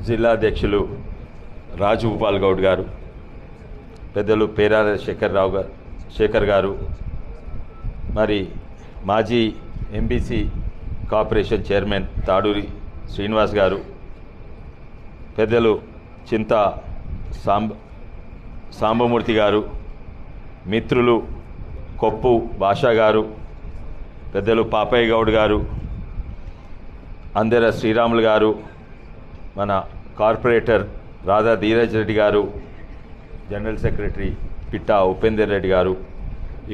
జిల్లా అధ్యక్షులు రాజగోపాల్ గౌడ్ గారు, పెద్దలు పేరాల శేఖర్ గారు, మరి మాజీ MBC corporation chairman Taduri Srinivas గారు, పెద్దలు చింత సాంబమూర్తి గారు, మిత్రులు కొప్పు భాషా గారు, పెద్దలు పాపయ్య గౌడ్ గారు, అందెర శ్రీరాములు గారు, మన కార్పొరేటర్ రాధా ధీరజ్ రెడ్డి గారు, జనరల్ సెక్రటరీ పిట్టా ఉపేందర్ రెడ్డి గారు,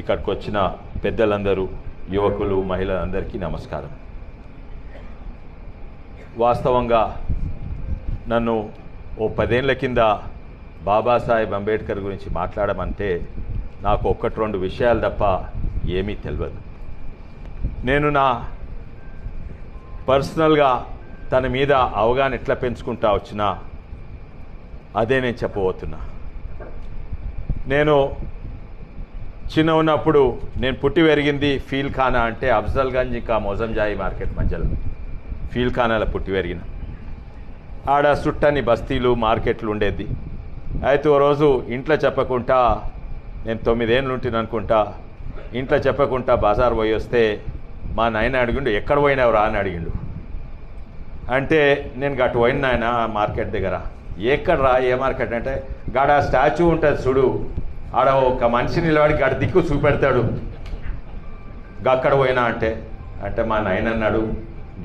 ఇక్కడికి వచ్చిన పెద్దలందరూ, యువకులు, మహిళలందరికీ నమస్కారం. వాస్తవంగా నన్ను ఓ 10 ఏళ్ల కింద బాబాసాహెబ్ అంబేద్కర్ గురించి మాట్లాడమంటే నాకు 1-2 విషయాలు తప్ప ఏమీ తెలియదు. నేను నా పర్సనల్గా తన మీద అవగాహన ఎట్లా పెంచుకుంటా వచ్చినా అదే నేను చెప్పబోతున్నా. నేను చిన్న ఉన్నప్పుడు నేను పుట్టి పెరిగింది ఫీల్ఖానా అంటే అఫ్జల్గంజ్ ఇంకా మొజంజాయి మార్కెట్ మధ్యలో ఫీల్ఖానాలో పుట్టి పెరిగిన. ఆడ చుట్టని బస్తీలు మార్కెట్లు ఉండేది. అయితే ఓ రోజు ఇంట్లో చెప్పకుండా, నేను 9 ఏళ్ళు ఉంటుంది అనుకుంటా, ఇంట్లో చెప్పకుండా బజార్ పోయి వస్తే మా నాయన అడిగిండు, ఎక్కడ పోయినావురా అని అడిగిండు. అంటే నేను గట్టు పోయిన నాయన మార్కెట్ దగ్గర. ఎక్కడరా, ఏ మార్కెట్ అంటే, గాడ స్టాచ్యూ ఉంటుంది చూడు, ఆడ ఒక మనిషి నిలబడి గడ దిక్కు చూపెడతాడు, అక్కడ పోయినా అంటే మా నాయన అన్నాడు,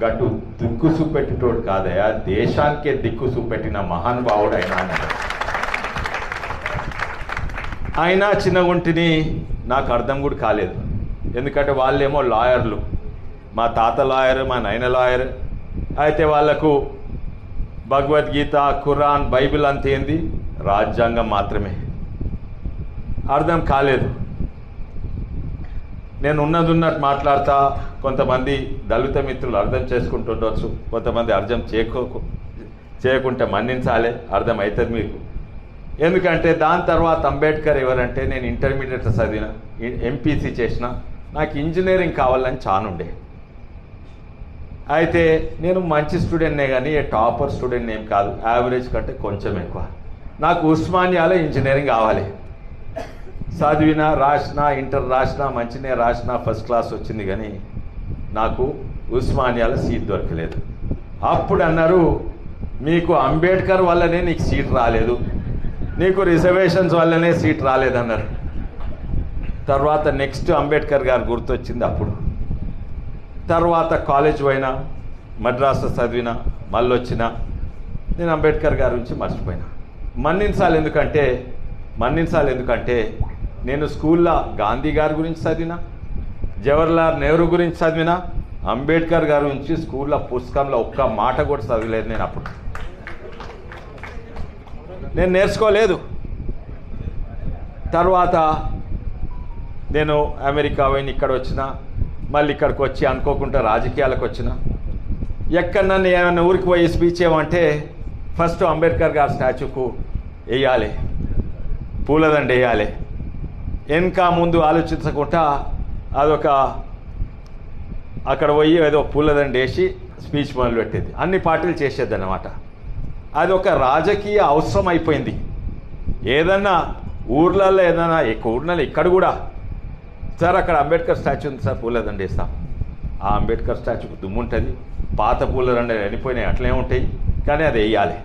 గట్టు దిక్కు చూపెట్టేటోడు కాదయా, దేశానికే దిక్కు చూపెట్టిన మహానుభావుడు అయినా అన్నాడు. అయినా చిన్నగుంటిని నాకు అర్థం కూడా కాలేదు. ఎందుకంటే వాళ్ళేమో లాయర్లు, మా తాత లాయర్, మా నాయన లాయర్. అయితే వాళ్లకు భగవద్గీత, ఖురాన్, బైబిల్ అంతేంది, రాజ్యాంగం మాత్రమే. అర్థం కాలేదు. నేను ఉన్నట్టు మాట్లాడతా. కొంతమంది దళిత మిత్రులు అర్థం చేసుకుంటుండొచ్చు, కొంతమంది అర్థం చేయకుంటే మన్నించాలి, అర్థం అవుతుంది మీకు. ఎందుకంటే దాని తర్వాత అంబేద్కర్ ఎవరంటే, నేను ఇంటర్మీడియట్ చదివిన, ఎంపీసీ చేసిన, నాకు ఇంజనీరింగ్ కావాలని చానుండే. అయితే నేను మంచి స్టూడెంట్నే కానీ టాపర్ స్టూడెంట్ ఏం కాదు, యావరేజ్ కంటే కొంచెం ఎక్కువ. నాకు ఉస్మానియాలో ఇంజనీరింగ్ కావాలి. చదివిన, రాసిన, ఇంటర్ రాసిన, మంచినే రాసిన, ఫస్ట్ క్లాస్ వచ్చింది, కానీ నాకు ఉస్మానియాలో సీట్ దొరకలేదు. అప్పుడు అన్నారు, మీకు అంబేద్కర్ వల్లనే నీకు సీట్ రాలేదు, నీకు రిజర్వేషన్స్ వల్లనే సీట్ రాలేదన్నారు. తర్వాత నెక్స్ట్ అంబేద్కర్ గారు గుర్తొచ్చింది అప్పుడు. తర్వాత కాలేజ్ పోయినా, మద్రాసు చదివిన, మళ్ళీ వచ్చిన, నేను అంబేద్కర్ గారి గురించి మర్చిపోయినా. మన్నించాలి ఎందుకంటే నేను స్కూల్లో గాంధీ గారి గురించి చదివినా, జవహర్లాల్ నెహ్రూ గురించి చదివినా, అంబేద్కర్ గారి గురించి స్కూల్లో పుస్తకంలో ఒక్క మాట కూడా చదివలేదు. నేను అప్పుడు నేను నేర్చుకోలేదు. తర్వాత నేను అమెరికా పోయిన, ఇక్కడ వచ్చిన, మళ్ళీ ఇక్కడికి వచ్చి అనుకోకుండా రాజకీయాలకు వచ్చిన. ఎక్కడన్నా ఏమైనా ఊరికి పోయి స్పీచ్ ఏమంటే ఫస్ట్ అంబేద్కర్ గారి స్టాచ్యూకు వేయాలి, పూలదండ వేయాలి. వెనక ముందు ఆలోచించకుండా అదొక అక్కడ పోయి ఏదో పూలదండ వేసి స్పీచ్ మొదలుపెట్టేది. అన్ని పార్టీలు చేసేది అన్నమాట. అది ఒక రాజకీయ అవసరం అయిపోయింది. ఏదన్నా ఊర్లలో, ఏదైనా ఊర్లలో ఇక్కడ కూడా, సార్ అక్కడ అంబేద్కర్ స్టాచ్యూ ఉంది సార్, పూలదండ వేస్తాం. ఆ అంబేద్కర్ స్టాచ్యూకి దుమ్ము ఉంటుంది, పాత పూలదండ వెళ్ళిపోయినాయి, అట్లే ఉంటాయి, కానీ అది వేయాలి.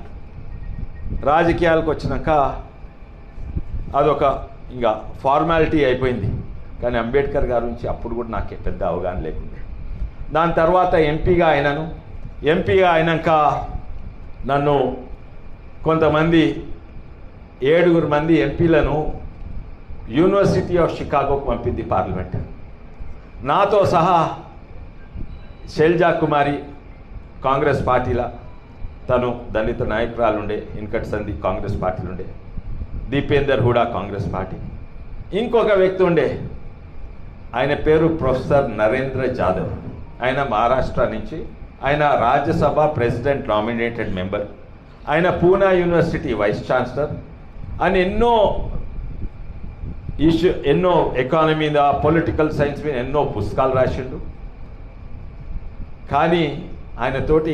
రాజకీయాలకు వచ్చినాక అదొక ఇంకా ఫార్మాలిటీ అయిపోయింది. కానీ అంబేద్కర్ గారి నుంచి అప్పుడు కూడా నాకు పెద్ద అవగాహన లేకుండే. దాని తర్వాత ఎంపీగా అయినాను. ఎంపీగా అయినాక నన్ను కొంతమంది 7 మంది ఎంపీలను యూనివర్సిటీ ఆఫ్ షికాగోకు పంపింది పార్లమెంట్. నాతో సహా శైలజా కుమారి కాంగ్రెస్ పార్టీలో, తను దళిత నాయకురాలుండే, ఇన్కట్ సంధి కాంగ్రెస్ పార్టీలుండే, దీపేందర్ హూడా కాంగ్రెస్ పార్టీ. ఇంకొక వ్యక్తి ఉండే, ఆయన పేరు ప్రొఫెసర్ నరేంద్ర జాదవ్. ఆయన మహారాష్ట్ర నుంచి, ఆయన రాజ్యసభ ప్రెసిడెంట్ నామినేటెడ్ మెంబర్, ఆయన పూనా యూనివర్సిటీ వైస్ ఛాన్సలర్. ఆయన ఎన్నో ఎకానమీ మీద, పొలిటికల్ సైన్స్ మీద ఎన్నో పుస్తకాలు రాసిండు. కానీ ఆయనతోటి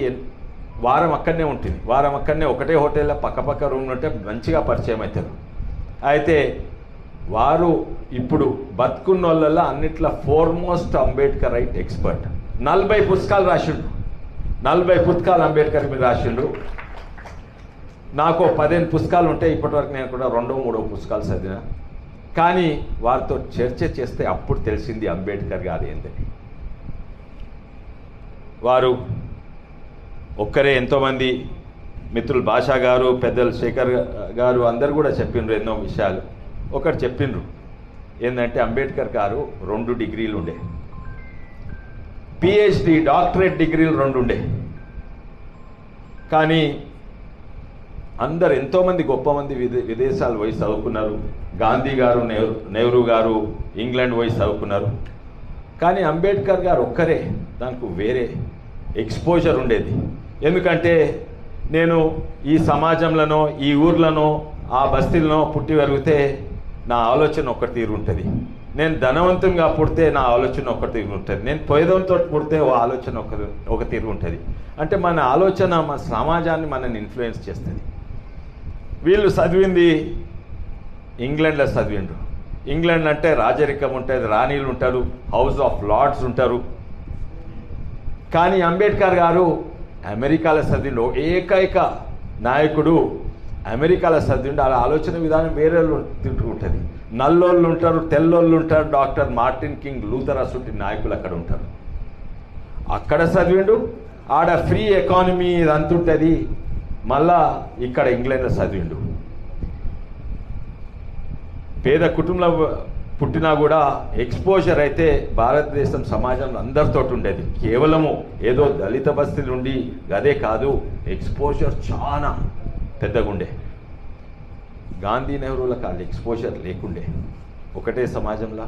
వారం అక్కడనే ఉంటుంది, వారం అక్కడనే ఒకటే హోటల్లో పక్క రూమ్లు ఉంటే మంచిగా పరిచయం అవుతారు. అయితే వారు ఇప్పుడు బతుకున్న వాళ్ళల్లో అన్నిట్లో ఫోర్మోస్ట్ అంబేద్కర్ రైట్ ఎక్స్పర్ట్. 40 పుస్తకాలు రాసిండు, 40 పుస్తకాలు అంబేద్కర్ మీద రాసిండు. నాకు 15 పుస్తకాలు ఉంటాయి, ఇప్పటివరకు నేను కూడా 2-3 పుస్తకాలు చదివిన. కానీ వారితో చర్చ చేస్తే అప్పుడు తెలిసింది అంబేద్కర్ గారు ఏంటని. వారు ఒక్కరే, ఎంతోమంది మిత్రులు భాషా గారు, పెద్దలు శేఖర్ గారు అందరు కూడా చెప్పిండ్రు ఎన్నో విషయాలు. ఒకటి చెప్పిండ్రు ఏంటంటే అంబేద్కర్ గారు 2 డిగ్రీలు ఉండే, పిహెచ్డి డాక్టరేట్ డిగ్రీలు 2 ఉండే. కానీ అందరు ఎంతోమంది గొప్ప మంది విదేశాలు పోయి చదువుకున్నారు. గాంధీ గారు, నెహ్రూ గారు ఇంగ్లాండ్ పోయి చదువుకున్నారు. కానీ అంబేద్కర్ గారు ఒక్కరే దానికి వేరే ఎక్స్పోజర్ ఉండేది. ఎందుకంటే నేను ఈ సమాజంలోనో ఈ ఊర్లోనో ఆ బస్తీలనో పుట్టి పెరిగితే నా ఆలోచన ఒక తీరు ఉంటుంది. నేను ధనవంతంగా పుడితే నా ఆలోచన ఒక తీరు ఉంటుంది. నేను పేదవంతో పుడితే ఆలోచన ఒక తీరు ఉంటుంది. అంటే మన ఆలోచన మన సమాజాన్ని మనల్ని ఇన్ఫ్లుయెన్స్ చేస్తుంది. వీళ్ళు చదివింది ఇంగ్లాండ్లో చదివిండ్రు. ఇంగ్లాండ్ అంటే రాజరికం ఉంటుంది, రాణీలు ఉంటారు, హౌస్ ఆఫ్ లార్డ్స్ ఉంటారు. కానీ అంబేద్కర్ గారు అమెరికాలో చదివిండు. ఏకైక నాయకుడు అమెరికాలో చదివిండు. అలా ఆలోచన విధానం వేరే ఉంటుంది. నల్లోళ్ళు ఉంటారు, తెల్లోళ్ళు ఉంటారు. డాక్టర్ మార్టిన్ కింగ్, లూథర్ అసంటి నాయకులు అక్కడ ఉంటారు. అక్కడ చదివిండు. ఆడ ఫ్రీ ఎకానమీ ఇదంతా ఉంటుంది. మళ్ళా ఇక్కడ ఇంగ్లాండ్లో చదివిండు. పేద కుటుంబంలో పుట్టినా కూడా ఎక్స్పోజర్ అయితే భారతదేశం సమాజంలో అందరితో ఉండేది. కేవలము ఏదో దళిత బస్తీలు ఉండి అదే కాదు, ఎక్స్పోజర్ చాలా పెద్దగా ఉండే. గాంధీ నెహ్రూలకు వాళ్ళు ఎక్స్పోజర్ లేకుండే. ఒకటే సమాజంలో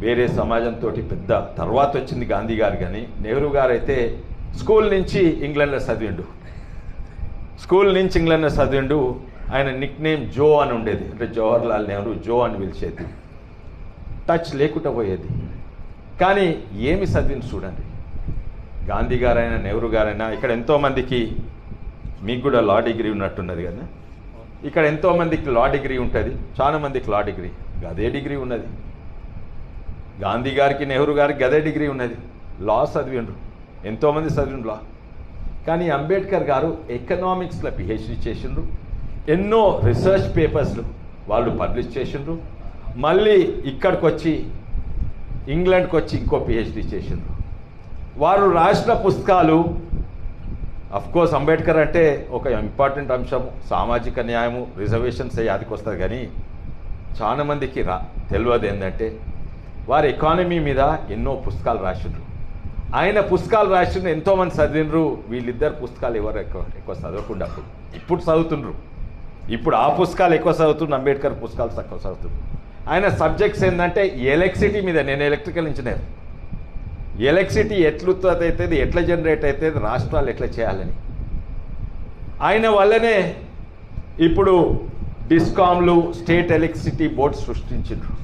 వేరే సమాజంతో పెద్ద తర్వాత వచ్చింది గాంధీ గారు. కానీ నెహ్రూ గారు అయితే స్కూల్ నుంచి ఇంగ్లాండ్లో చదివిండు. స్కూల్ నుంచి ఇంగ్లాండ్లో చదివిండు. ఆయన నిక్ నేమ్ జో అని ఉండేది. అంటే జవహర్ లాల్ నెహ్రూ జో అని పిలిచేది. టచ్ లేకుండా పోయేది. కానీ ఏమి చదివింది చూడండి. గాంధీ గారైనా నెహ్రూ గారైనా ఇక్కడ ఎంతోమందికి, మీకు కూడా లా డిగ్రీ ఉన్నట్టున్నది కదా, ఇక్కడ ఎంతోమందికి లా డిగ్రీ ఉంటుంది, చాలా మందికి లా డిగ్రీ గదే డిగ్రీ ఉన్నది. గాంధీ గారికి నెహ్రూ గారికి గదే డిగ్రీ ఉన్నది. లా చదివిండ్రు, ఎంతోమంది చదివిండ్రు లా. కానీ అంబేద్కర్ గారు ఎకనామిక్స్లో పిహెచ్డి చేసిండ్రు. ఎన్నో రీసెర్చ్ పేపర్స్లు వాళ్ళు పబ్లిష్ చేసిండ్రు. మళ్ళీ ఇక్కడికి వచ్చి ఇంగ్లాండ్కి వచ్చి ఇంకో పిహెచ్డి చేసిండ్రు. వారు రాసిన పుస్తకాలు, అఫ్కోర్స్ అంబేద్కర్ అంటే ఒక ఇంపార్టెంట్ అంశం, సామాజిక న్యాయము, రిజర్వేషన్స్ యాదికి వస్తుంది. కానీ చాలా మందికి తెలియదు ఏంటంటే వారు ఎకానమీ మీద ఎన్నో పుస్తకాలు రాసిండ్రు. ఆయన పుస్తకాలు రాసిండ్రు, ఎంతోమంది చదివిండ్రు. వీళ్ళిద్దరు పుస్తకాలు ఎవరు ఎక్కువ చదవకుండా ఇప్పుడు చదువుతుండ్రు. ఇప్పుడు ఆ పుస్తకాలు ఎక్కువ చదువుతుండ్రు, అంబేద్కర్ పుస్తకాలు తక్కువ చదువుతుండ్రు. ఆయన సబ్జెక్ట్స్ ఏంటంటే ఎలక్ట్రిసిటీ మీద. నేను ఎలక్ట్రికల్ ఇంజనీర్. ఎలక్ట్రిసిటీ ఎట్లుత్పత్తి అవుతుంది, ఎట్లా జనరేట్ అవుతుంది, రాష్ట్రాలు ఎట్లా చేయాలని. ఆయన వల్లనే ఇప్పుడు డిస్కామ్లు, స్టేట్ ఎలక్ట్రిసిటీ బోర్డ్స్ సృష్టించిండ్రు.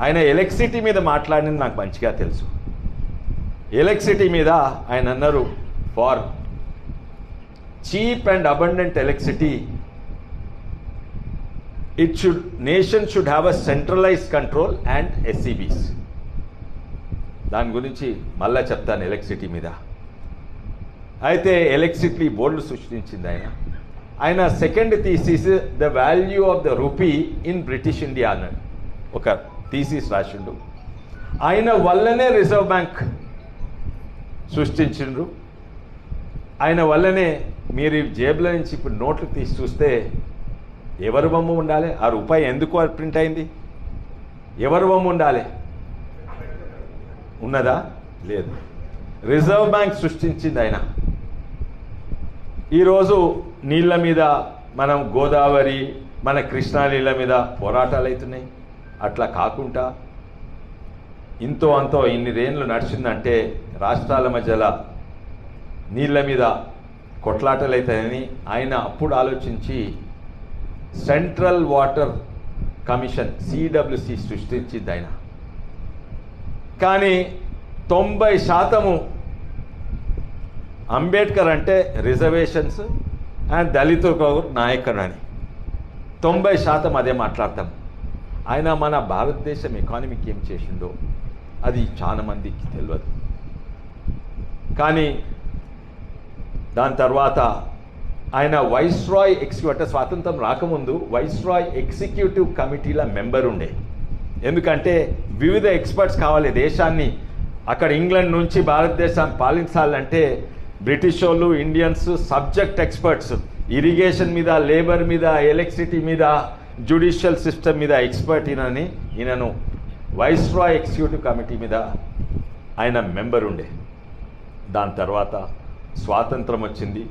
ఆయన ఎలక్ట్రిసిటీ మీద మాట్లాడింది నాకు మంచిగా తెలుసు. ఎలక్ట్రిసిటీ మీద ఆయన అన్నారు, far cheap and abundant electricity nation should have a centralised control and SCBs. దాని గురించి మళ్ళా చెప్తాను ఎలక్ట్రిసిటీ మీద. అయితే ఎలక్ట్రిసిటీ బోర్డులు సృష్టించింది ఆయన. ఆయన second thesis the value of the rupee in British India అన్నాడు. ఒక థీసిస్ రాసిండు. ఆయన వల్లనే రిజర్వ్ బ్యాంక్ సృష్టించిండ్రు. ఆయన వల్లనే మీరు జేబుల నుంచి ఇప్పుడు నోట్లు తీసి చూస్తే ఎవరి బొమ్మ ఉండాలి? ఆ రూపాయి ఎందుకు ప్రింట్ అయింది? ఎవరి బొమ్మ ఉండాలి? ఉన్నదా? లేదు. రిజర్వ్ బ్యాంక్ సృష్టించింది ఆయన. ఈరోజు నీళ్ళ మీద మనం గోదావరి, మన కృష్ణా నీళ్ళ మీద పోరాటాలు అవుతున్నాయి. అట్లా కాకుండా ఇంతో అంతో ఇన్ని రేన్లు నడిచిందంటే రాష్ట్రాల మధ్యలో నీళ్ళ మీద కొట్లాటలు అవుతాయని ఆయన అప్పుడు ఆలోచించి సెంట్రల్ వాటర్ కమిషన్ సిడబ్ల్యూసి సృష్టించింది ఆయన. కానీ 90% అంబేద్కర్ అంటే రిజర్వేషన్స్ అండ్ దళితులకు నాయకుడు అని 90% అదే మాట్లాడతాం. ఆయన మన భారతదేశం ఎకానమీకి ఏం చేసిండో అది చాలా మందికి తెలియదు. కానీ దాని తర్వాత ఆయన వైస్రాయ్ ఎగ్జిక్యూటివ్ స్వాతంత్రం రాకముందు వైస్రాయ్ ఎగ్జిక్యూటివ్ కమిటీల మెంబర్ ఉండే. ఎందుకంటే వివిధ ఎక్స్పర్ట్స్ కావాలి దేశాన్ని. అక్కడ ఇంగ్లాండ్ నుంచి భారతదేశాన్ని పాలించాలంటే బ్రిటిష్ వాళ్ళు, ఇండియన్స్, సబ్జెక్ట్ ఎక్స్పర్ట్స్, ఇరిగేషన్ మీద, లేబర్ మీద, ఎలక్ట్రిసిటీ మీద, జ్యుడిషియల్ సిస్టమ్ మీద ఎక్స్పర్ట్ ఈయనను వైస్రాయ్ ఎగ్జిక్యూటివ్ కమిటీ మీద ఆయన మెంబర్ ఉండే. దాని తర్వాత స్వాతంత్రం వచ్చింది.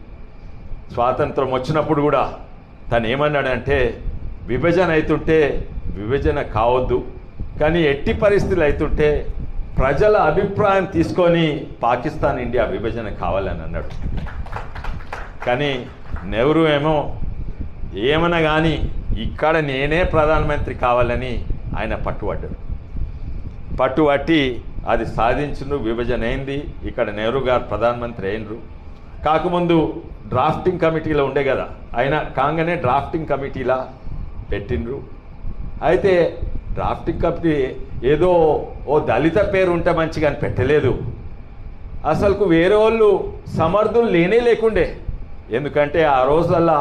స్వాతంత్రం వచ్చినప్పుడు కూడా తను ఏమన్నాడంటే విభజన అవుతుంటే విభజన కావద్దు, కానీ ఎట్టి పరిస్థితులు అవుతుంటే ప్రజల అభిప్రాయం తీసుకొని పాకిస్తాన్ ఇండియా విభజన కావాలని అన్నాడు. కానీ నెహ్రూ ఏమో ఏమన్నా కానీ ఇక్కడ నేనే ప్రధానమంత్రి కావాలని ఆయన పట్టుబడ్డాడు. పట్టుబట్టి అది సాధించిండ్రు, విభజన అయింది. ఇక్కడ నెహ్రూ గారు ప్రధానమంత్రి అయినరు. కాకముందు డ్రాఫ్టింగ్ కమిటీలో ఉండే కదా, ఆయన కాగానే డ్రాఫ్టింగ్ కమిటీలా పెట్టిండ్రు. అయితే డ్రాఫ్టింగ్ కమిటీ ఏదో ఓ దళిత పేరు ఉంటే మంచిగా అని పెట్టలేదు. అసలుకు వేరే వాళ్ళు సమర్థులు లేకుండే. ఎందుకంటే ఆ రోజుల్లో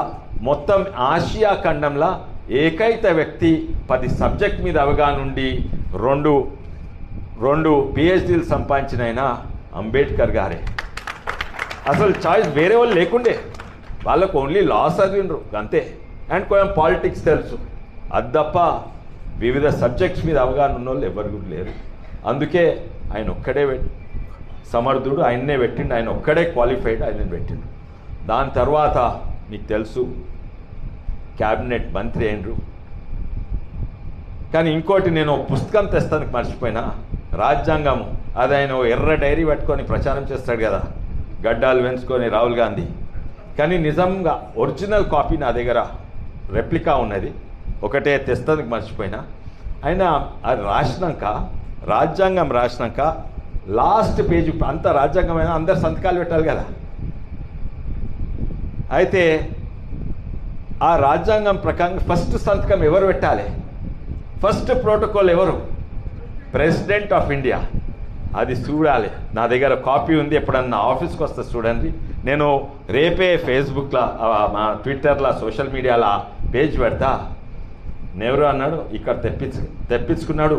మొత్తం ఆసియా ఖండంలో ఏకైక వ్యక్తి 10 సబ్జెక్ట్ మీద అవగాహన ఉండి రెండు పిహెచ్డీలు సంపాదించిన ఆయన అంబేద్కర్ గారే. అసలు చాయిస్ వేరే వాళ్ళు లేకుండే, వాళ్ళకు ఓన్లీ లా చదివిండ్రు అంతే, అండ్ కొంచెం పాలిటిక్స్ తెలుసు. అది తప్ప వివిధ సబ్జెక్ట్స్ మీద అవగాహన ఉన్న వాళ్ళు ఎవరు కూడా లేరు. అందుకే ఆయన ఒక్కడే సమర్థుడు, ఆయన్నే పెట్టిండు, ఆయన ఒక్కడే క్వాలిఫైడ్, ఆయన పెట్టిండు. దాని తర్వాత మీకు తెలుసు క్యాబినెట్ మంత్రి అయినరు. కానీ ఇంకోటి నేను పుస్తకం తెస్తానికి మర్చిపోయినా, రాజ్యాంగము అది ఆయన ఎర్ర డైరీ పెట్టుకొని ప్రచారం చేస్తాడు కదా, గడ్డాలు వెంచుకొని రాహుల్ గాంధీ. కానీ నిజంగా ఒరిజినల్ కాపీ నా దగ్గర రెప్లికా ఉన్నది, ఒకటే తెస్తానికి మర్చిపోయినా. ఆయన అది రాసినాక, రాజ్యాంగం రాసినాక లాస్ట్ పేజీ అంత రాజ్యాంగమైన అందరు సంతకాలు పెట్టాలి కదా. అయితే ఆ రాజ్యాంగం ప్రకారం ఫస్ట్ సంతకం ఎవరు పెట్టాలి? ఫస్ట్ ప్రోటోకాల్ ఎవరు? President of India. అది చూడాలి. నా దగ్గర కాపీ ఉంది, ఎప్పుడన్నా ఆఫీస్కి వస్తే చూడండి. నేను రేపే ఫేస్బుక్లో, మా ట్విట్టర్లో, సోషల్ మీడియాలో పేజ్ పెడతా. నెహ్రూ అన్నాడు, ఇక్కడ తెప్పించుకున్నాడు.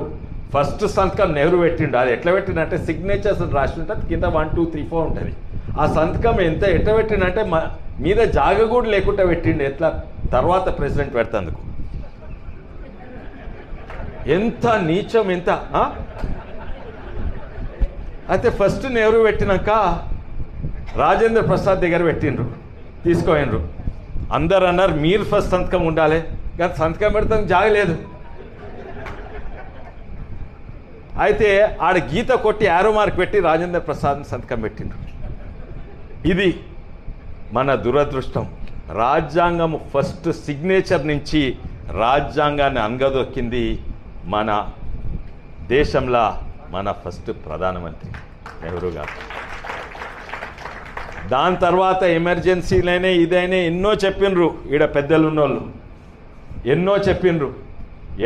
ఫస్ట్ సంతకం నెహ్రూ పెట్టిండు. అది ఎట్లా పెట్టిండంటే సిగ్నేచర్స్ రాసి ఉంటుంది, కింద 1 2 3 4 ఉంటుంది. ఆ సంతకం ఎట్లా పెట్టిండంటే మీద జాగ కూడా లేకుండా పెట్టిండు. ఎట్లా తర్వాత ప్రెసిడెంట్ పెడతందుకు. ఎంత నీచం, ఎంత. అయితే ఫస్ట్ నెహ్రూ పెట్టినాక రాజేంద్ర ప్రసాద్ దగ్గర పెట్టిండ్రు, తీసుకోయినరు. అందరు అన్నారు మీరు ఫస్ట్ సంతకం ఉండాలి, కానీ సంతకం పెడతానికి జాగలేదు. అయితే ఆడ గీత కొట్టి యారో మార్క్ పెట్టి రాజేంద్ర ప్రసాద్ సంతకం పెట్టిండ్రు. ఇది మన దురదృష్టం. రాజ్యాంగం ఫస్ట్ సిగ్నేచర్ నుంచి రాజ్యాంగాన్ని అనగదొక్కింది మన దేశంలో మన ఫస్ట్ ప్రధానమంత్రి నెహ్రూ గారు. దాని తర్వాత ఎమర్జెన్సీలైనా ఇదైనా ఎన్నో చెప్పిండ్రు. ఈడ పెద్దలు ఉన్నోళ్ళు ఎన్నో చెప్పిండ్రు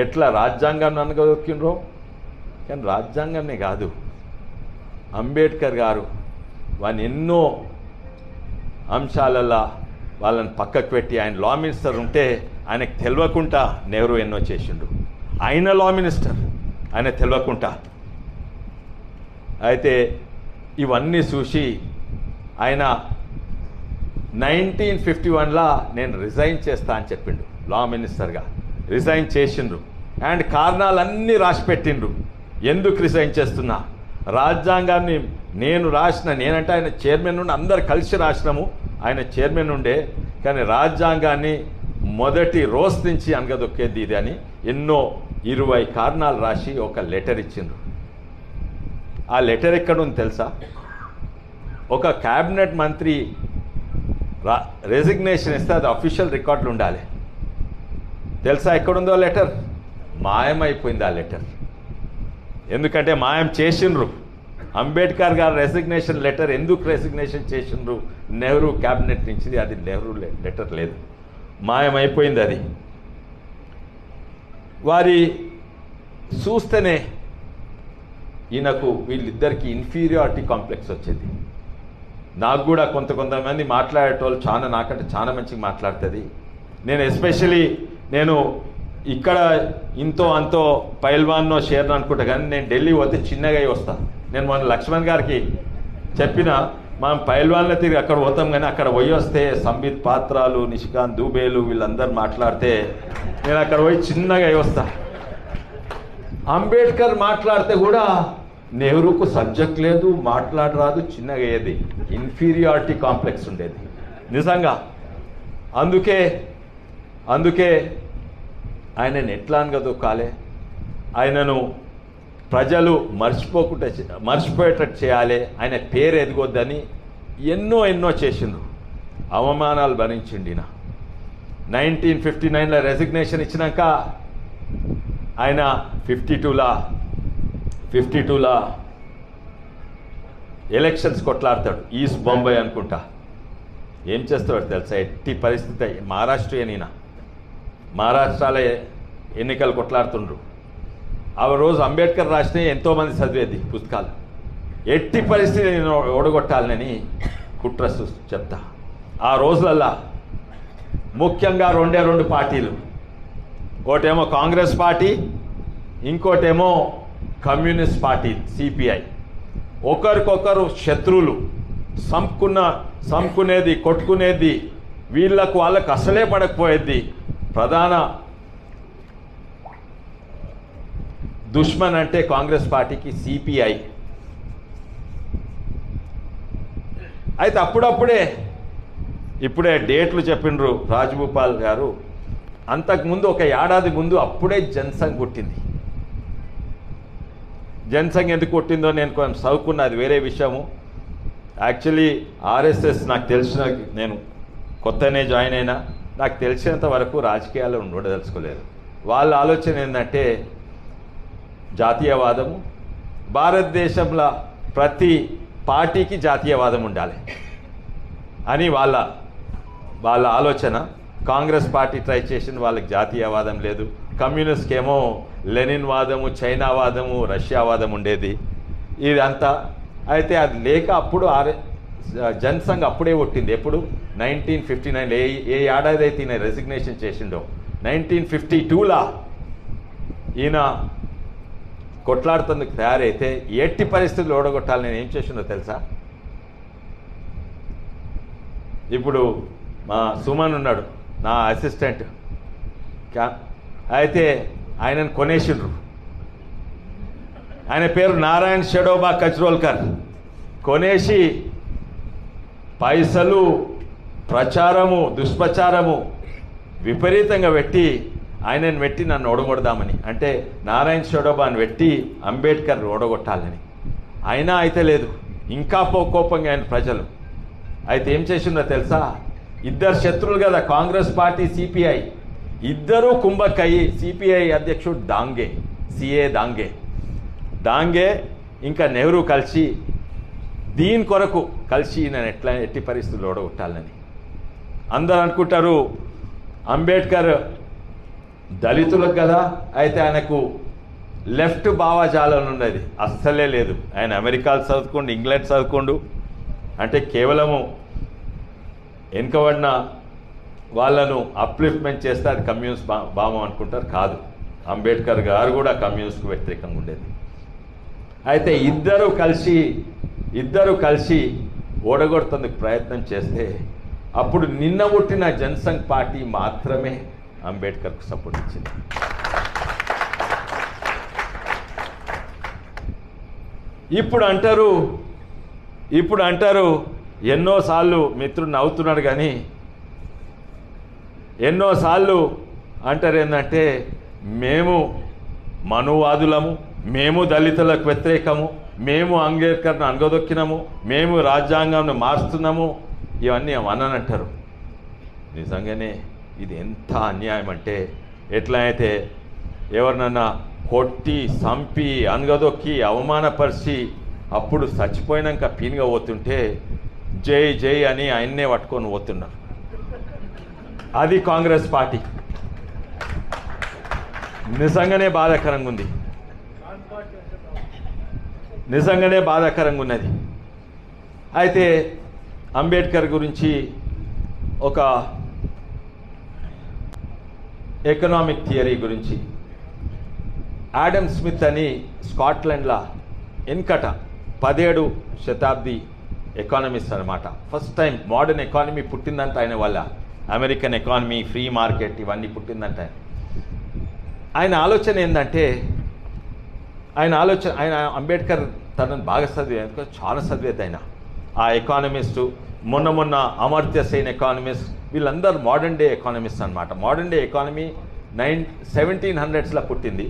ఎట్లా రాజ్యాంగాన్ని అనగదొక్కిండ్రో. కానీ రాజ్యాంగాన్ని కాదు, అంబేద్కర్ గారు వాని ఎన్నో అంశాలల్లో వాళ్ళని పక్కకు పెట్టి, ఆయన లా మినిస్టర్ ఉంటే ఆయనకు తెలియకుండా నెహ్రూ ఎన్నో చేసిండు. ఆయన లా మినిస్టర్, ఆయన తెలియకుండా. అయితే ఇవన్నీ చూసి ఆయన 1951లో నేను రిజైన్ చేస్తా అని చెప్పిండు. లా మినిస్టర్గా రిజైన్ చేసిండ్రు. అండ్ కారణాలన్నీ రాసి పెట్టిండ్రు ఎందుకు రిజైన్ చేస్తున్నా. రాజ్యాంగాన్ని నేనంటే ఆయన చైర్మన్ నుండి అందరు కలిసి రాసినాము, ఆయన చైర్మన్ ఉండే. కానీ రాజ్యాంగాన్ని మొదటి రోజు నుంచి అనగదొక్కేది ఇది అని ఎన్నో 20 కారణాలు రాసి ఒక లెటర్ ఇచ్చిండ్రు. ఆ లెటర్ ఎక్కడుంది తెలుసా? ఒక క్యాబినెట్ మంత్రి రెసిగ్నేషన్ ఇస్తే అది అఫీషియల్ రికార్డులు ఉండాలి. తెలుసా ఎక్కడుందో లెటర్? మాయమైపోయింది ఆ లెటర్. ఎందుకంటే మాయం చేసిండ్రు. అంబేద్కర్ గారు రెసిగ్నేషన్ లెటర్ ఎందుకు రెసిగ్నేషన్ చేసిండ్రు నెహ్రూ క్యాబినెట్ నుంచి, అది నెహ్రూ లెటర్ లేదు, మాయమైపోయింది అది. వారి చూస్తేనే ఈయనకు వీళ్ళిద్దరికి ఇన్ఫీరియారిటీ కాంప్లెక్స్ వచ్చేది. నాకు కూడా కొంతమంది మాట్లాడేటోళ్ళు నాకంటే చాలా మంచిగా మాట్లాడుతుంది. నేను ఎస్పెషలీ ఇక్కడ ఇంతో అంతో పైల్వాన్నో షేర్ను అనుకుంటా, కానీ నేను ఢిల్లీ పోతే చిన్నగా వస్తాను. నేను మొన్న లక్ష్మణ్ గారికి చెప్పిన, మనం పైల్వాన్ల తిరిగి అక్కడ పోతాం, కానీ అక్కడ పోయి వస్తే సంబిత్ పాత్రాలు, నిషికాంత్ దూబేలు వీళ్ళందరూ మాట్లాడితే నేను అక్కడ పోయి చిన్నగా వస్తా. అంబేద్కర్ మాట్లాడితే కూడా నెహ్రూకు సబ్జెక్ట్ లేదు, మాట్లాడరాదు, చిన్నగా అయ్యేది, ఇన్ఫీరియారిటీ కాంప్లెక్స్ ఉండేది నిజంగా. అందుకే ఆయనను ఎట్లా అనగదొక్కాలి, ఆయనను ప్రజలు మర్చిపోయేటట్టు చేయాలి, ఆయన పేరు ఎదగొద్దని ఎన్నో చేసిండ్రు, అవమానాలు భరించిండి. 1959లో రెసిగ్నేషన్ ఇచ్చినాక ఆయన 52లా ఎలక్షన్స్ కొట్లాడతాడు. ఈస్ట్ బొంబాయి అనుకుంటా. ఏం చేస్తాడు తెలుసా, ఎట్టి పరిస్థితి మహారాష్ట్రలో ఎన్నికలు కొట్లాడుతుండ్రు. ఆ రోజు అంబేద్కర్ రాసిన ఎంతోమంది చదివేది పుస్తకాలు. ఎట్టి పరిస్థితి నేను ఓడగొట్టాలని కుట్ర చెప్తా. ఆ రోజులల్లా ముఖ్యంగా రెండు పార్టీలు, ఒకటేమో కాంగ్రెస్ పార్టీ, ఇంకోటేమో కమ్యూనిస్ట్ పార్టీ సిపిఐ, ఒకరికొకరు శత్రువులు, సంపుకునేది, కొట్టుకునేది, వాళ్ళకు అసలే పడకపోయేది. ప్రధాన దుష్మన్ అంటే కాంగ్రెస్ పార్టీకి సిపిఐ. అయితే ఇప్పుడే డేట్లు చెప్పిండ్రు రాజభూపాల్ గారు. అంతకుముందు ఒక ఏడాది ముందు అప్పుడే జనసంఘ్ పుట్టింది. జనసంఘ్ ఎందుకు పుట్టిందో నేను కొంచెం చదువుకున్నా, అది వేరే విషయము. యాక్చువల్లీ ఆర్ఎస్ఎస్ నాకు తెలిసిన, నేను కొత్తనే జాయిన్ అయినా, నాకు తెలిసినంత వరకు రాజకీయాల్లో ఉండదలుచుకోలేదు. వాళ్ళ ఆలోచన ఏంటంటే జాతీయవాదము, భారతదేశంలో ప్రతి పార్టీకి జాతీయవాదం ఉండాలి అని వాళ్ళ ఆలోచన. కాంగ్రెస్ పార్టీ ట్రై చేసిన వాళ్ళకి జాతీయవాదం లేదు, కమ్యూనిస్ట్కి ఏమో లెనిన్ వాదము, చైనా వాదము, రష్యా వాదం ఉండేది ఇదంతా. అయితే అది లేక అప్పుడు జనసంఘ్ అప్పుడే పుట్టింది. ఎప్పుడు 1959. ఏ ఏడాది అయితే ఈయన రెసిగ్నేషన్ చేసిండో 1952లా ఈయన కొట్లాడుతందుకు తయారైతే ఎట్టి పరిస్థితులు ఓడగొట్టాలి నేను ఏం చేసిండో తెలుసా? ఇప్పుడు మా సుమన్ ఉన్నాడు, నా అసిస్టెంట్. అయితే ఆయనను కొనేసిండ్రు. ఆయన పేరు నారాయణ్ షెడోబా కచ్రోల్కర్. కొనేసి పైసలు, ప్రచారము, దుష్ప్రచారము విపరీతంగా పెట్టి ఆయనను పెట్టి నన్ను ఓడగొడదామని, అంటే నారాయణ్ షెడోబాని పెట్టి అంబేద్కర్ ఓడగొట్టాలని. అయినా అయితే లేదు, ఇంకా కోపంగా ఆయన ప్రజలు. అయితే ఏం చేసిందో తెలుసా? ఇద్దరు శత్రువులు కదా, కాంగ్రెస్ పార్టీ, సిపిఐ, ఇద్దరూ కుంభక్కయ్యి సిపిఐ అధ్యక్షుడు సిఏ దాంగే ఇంకా నెహ్రూ కలిసి దీని కొరకు కలిసి నేను ఎట్టి పరిస్థితుల్లో ఓడగొట్టాలని. అందరూ అనుకుంటారు అంబేద్కర్ దళితులకు కదా, అయితే ఆయనకు లెఫ్ట్ భావజాలం ఉన్నది అస్సలే లేదు. ఆయన అమెరికాలో చదువుకోండు, ఇంగ్లాండ్ చదువుకోండు, అంటే కేవలము వెనుకబడిన వాళ్ళను అప్లిఫ్ట్మెంట్ చేస్తే అది కమ్యూనిస్ట్ భావం అనుకుంటారు. కాదు, అంబేద్కర్ గారు కూడా కమ్యూనిస్ట్కు వ్యతిరేకంగా ఉండేది. అయితే ఇద్దరు కలిసి ఓడగొడుతందుకు ప్రయత్నం చేస్తే అప్పుడు నిన్న పుట్టిన జనసంఘ్ పార్టీ మాత్రమే అంబేద్కర్కు సపోర్ట్ ఇచ్చింది. ఇప్పుడు అంటారు ఎన్నోసార్లు మిత్రుడు నవ్వుతున్నాడు, కానీ ఎన్నోసార్లు అంటారు ఏంటంటే మేము మనువాదులము, మేము దళితులకు వ్యతిరేకము, మేము అంబేద్కర్ను అనగదొక్కినాము, మేము రాజ్యాంగంను మారుస్తున్నాము, ఇవన్నీ అనంటారు. నిజంగానే ఇది ఎంత అన్యాయం అంటే, ఎట్లా అయితే ఎవరినన్నా కొట్టి, సంపి, అనగదొక్కి, అవమానపరిచి అప్పుడు చచ్చిపోయినాక పీనుగా పోతుంటే జై జై అని ఆయన్నే పట్టుకొని పోతున్నారు. అది కాంగ్రెస్ పార్టీ. నిజంగానే బాధాకరంగా ఉంది, నిజంగానే బాధాకరంగా ఉన్నది. అయితే అంబేద్కర్ గురించి ఒక ఎకనామిక్ థియరీ గురించి ఆడమ్ స్మిత్ అని స్కాట్లాండ్లో వెనకట 17వ శతాబ్ది ఎకానమిస్ట్ అనమాట. ఫస్ట్ టైం మోడర్న్ ఎకానమీ పుట్టిందంట ఆయన వల్ల. అమెరికన్ ఎకానమీ, ఫ్రీ మార్కెట్ ఇవన్నీ పుట్టిందంట. ఆయన ఆలోచన ఏంటంటే ఆయన అంబేద్కర్ తనను బాగా చదివే, చాలా చదివేది ఆయన. ఆ ఎకానమిస్టు మొన్న అమర్త్య సేన్ ఎకానమిస్ట్, వీళ్ళందరూ మోడర్న్ డే ఎకానమిస్ట్ అనమాట. మోడర్న్ డే ఎకానమీ 1700s పుట్టింది.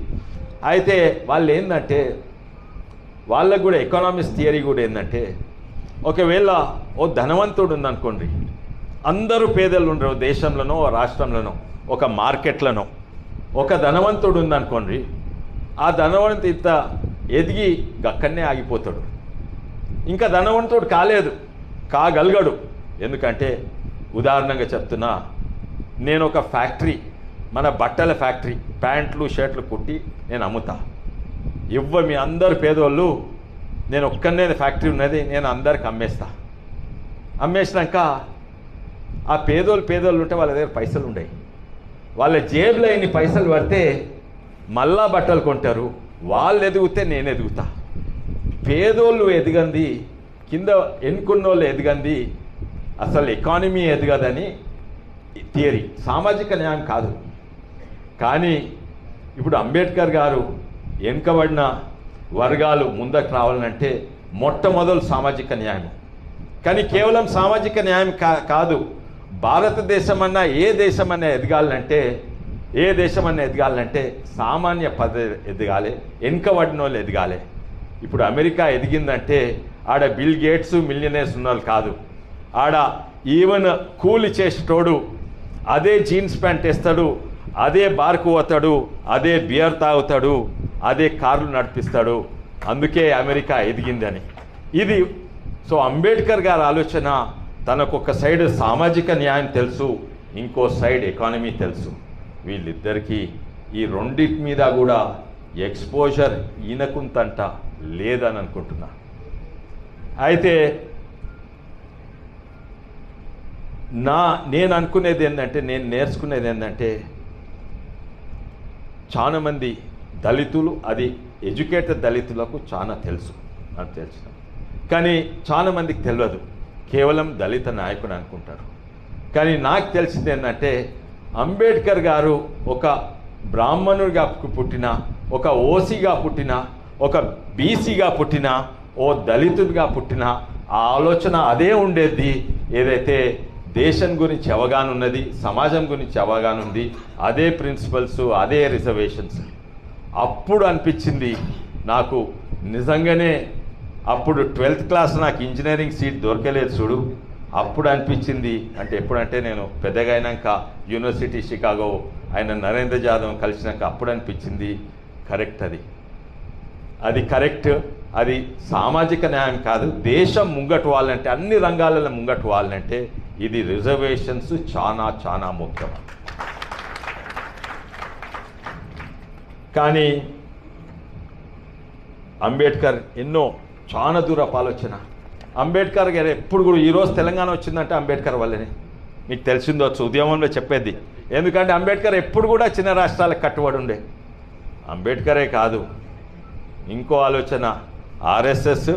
అయితే వాళ్ళు ఏంటంటే వాళ్ళకు కూడా ఎకనామిక్స్ థియరీ కూడా ఏంటంటే, ఒకవేళ ఓ ధనవంతుడు ఉందనుకోండి, అందరూ పేదలు ఉండరు దేశంలోనో రాష్ట్రంలోనో ఒక మార్కెట్లోనో. ఒక ధనవంతుడు ఉందనుకోండి, ఆ ధనవంతుడు ఇంత ఎదిగి అక్కడనే ఆగిపోతాడు. ఇంకా ధనవంతుడు కాగలగడు. ఎందుకంటే ఉదాహరణగా చెప్తున్నా, నేను ఒక ఫ్యాక్టరీ, మన బట్టల ఫ్యాక్టరీ, ప్యాంట్లు షర్ట్లు కుట్టి నేను అమ్ముతా. మీ అందరు పేదోళ్ళు, నేను ఒక్కనే ఫ్యాక్టరీ ఉన్నది, నేను అందరికి అమ్మేసినాక ఆ పేదోళ్ళు ఉంటే వాళ్ళ దగ్గర పైసలు ఉండవు. వాళ్ళ జేబులో ఇన్ని పైసలు పడితే మళ్ళా బట్టలు కొంటారు. వాళ్ళు ఎదిగితే నేను ఎదుగుతా. పేదోళ్ళు ఎదిగంది, కింద ఎన్నుకున్నోళ్ళు ఎదిగంది, అసలు ఎకానమీ ఎదగదని థియరీ. సామాజిక న్యాయం కాదు. కానీ ఇప్పుడు అంబేద్కర్ గారు వెనుకబడిన వర్గాలు ముందుకు రావాలంటే మొట్టమొదలు సామాజిక న్యాయం. కానీ కేవలం సామాజిక న్యాయం కాదు, భారతదేశం అన్నా ఏ దేశమన్నా ఎదగాలంటే సామాన్య పద్ధతి ఎదగాలి, వెనుకబడిన వాళ్ళు ఎదగాలి. ఇప్పుడు అమెరికా ఎదిగిందంటే ఆడ బిల్ గేట్స్ మిలియనర్స్ ఉన్నవాళ్ళు కాదు. ఆడ ఈవెన్ కూలి చేసేటోడు అదే జీన్స్ ప్యాంట్ వేస్తాడు, అదే బార్కు పోతాడు, అదే బియర్ తాగుతాడు, అదే కార్లు నడిపిస్తాడు. అందుకే అమెరికా ఎదిగిందని. ఇది సో అంబేద్కర్ గారి ఆలోచన, తనకు ఒక సైడ్ సామాజిక న్యాయం తెలుసు, ఇంకో సైడ్ ఎకానమీ తెలుసు. వీళ్ళిద్దరికీ ఈ రెండింటి మీద కూడా ఎక్స్పోజర్ ఈయనకుంతంట లేదని అనుకుంటున్నా. అయితే నేను అనుకునేది ఏంటంటే, నేను నేర్చుకునేది ఏంటంటే, చాలామంది దళితులు, అది ఎడ్యుకేటెడ్ దళితులకు చాలా తెలుసు, నాకు తెలిసిన. కానీ చాలామందికి తెలియదు, కేవలం దళిత నాయకుడు అనుకుంటారు. కానీ నాకు తెలిసింది ఏంటంటే, అంబేద్కర్ గారు ఒక బ్రాహ్మణుడిగా పుట్టిన, ఒక ఓసీగా పుట్టిన, ఒక బీసీగా పుట్టిన, ఓ దళితుడిగా పుట్టిన ఆ ఆలోచన అదే ఉండేది. ఏదైతే దేశం గురించి అవగాహన ఉన్నది, సమాజం గురించి అవగాహన ఉంది, అదే ప్రిన్సిపల్స్, అదే రిజర్వేషన్స్. అప్పుడు అనిపించింది నాకు నిజంగానే, అప్పుడు 12th క్లాస్ నాకు ఇంజనీరింగ్ సీట్ దొరకలేదు చూడు, అప్పుడు అనిపించింది. అంటే ఎప్పుడంటే నేను పెద్దగా అయినాక యూనివర్సిటీ షికాగో ఆయన నరేంద్ర జాదవ్ కలిసినాక అప్పుడు అనిపించింది, కరెక్ట్, అది కరెక్ట్. అది సామాజిక న్యాయం కాదు, దేశం ముంగటు వాళ్ళంటే, అన్ని రంగాలలో ముంగటు వాళ్ళంటే ఇది రిజర్వేషన్స్ చాలా చాలా ముఖ్యం. కానీ అంబేద్కర్ చాలా దూరపు ఆలోచన. అంబేద్కర్ గారు ఎప్పుడు కూడా, ఈరోజు తెలంగాణ వచ్చిందంటే అంబేద్కర్ వల్లనే. మీకు తెలిసిందవచ్చు, ఉద్యమంలో చెప్పేది. ఎందుకంటే అంబేద్కర్ ఎప్పుడు కూడా చిన్న రాష్ట్రాలకు కట్టుబడి ఉండే. అంబేద్కరే కాదు, ఇంకో ఆలోచన, ఆర్ఎస్ఎస్,